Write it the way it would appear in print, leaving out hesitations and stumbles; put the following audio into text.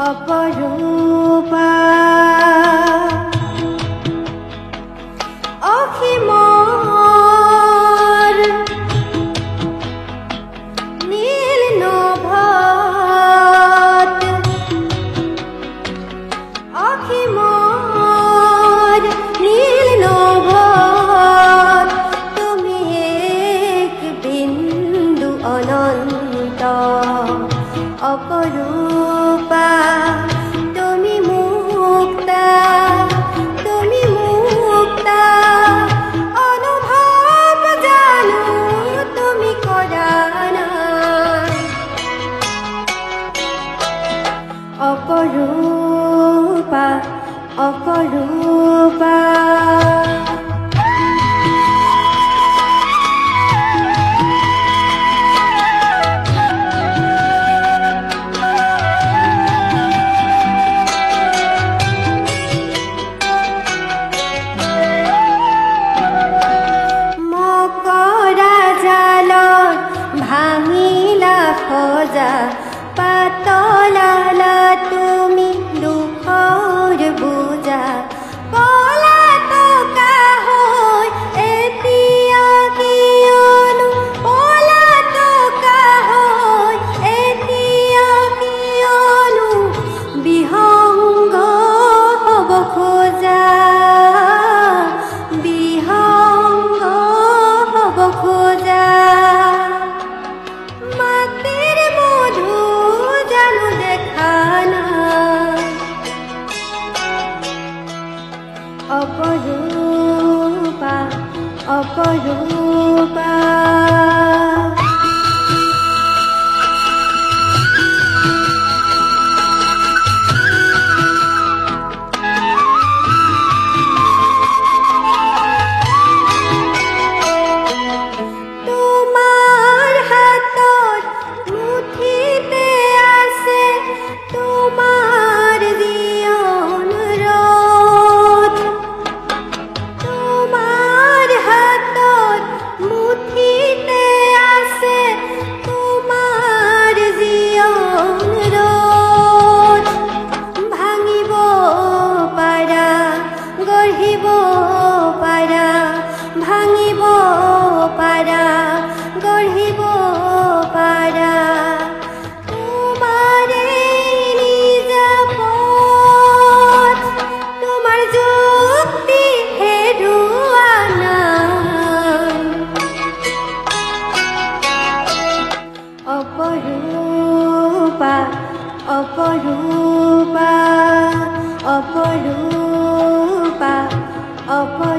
অপরূপা অসীম নীল নভত অসীম নীল নভত তুমি এক বিন্দু অনন্ত অপরূপা তুমি মুক্তা অনুভব জানো তুমি করা নাই অপরূপা অপরূপা ভাঙিলা খজা পাতলালা তুমি দুখৰ বুজা পলাতকা হৈ এতিয়া কিয়নো পলাতকা হৈ এতিয়া কিয়নো বিহংগ হ'ব খোজা বিহংগ হ'ব খোজা অপরূপা অপরূপা তোমার হাতত মুঠিতে আছে তোমার জীবন রথ তোমার হাতত মুঠিতে আছে তোমার জীবন রথ ভাঙিব পাৰা গঢ়িব পাৰা ভাঙিব পাৰা গঢ়িব পাৰা তোমাৰে নিজা পথ তোমাৰ যুক্তি হেৰুৱা নাই অপৰূপা অপৰূপা অপৰূপা অপৰূপা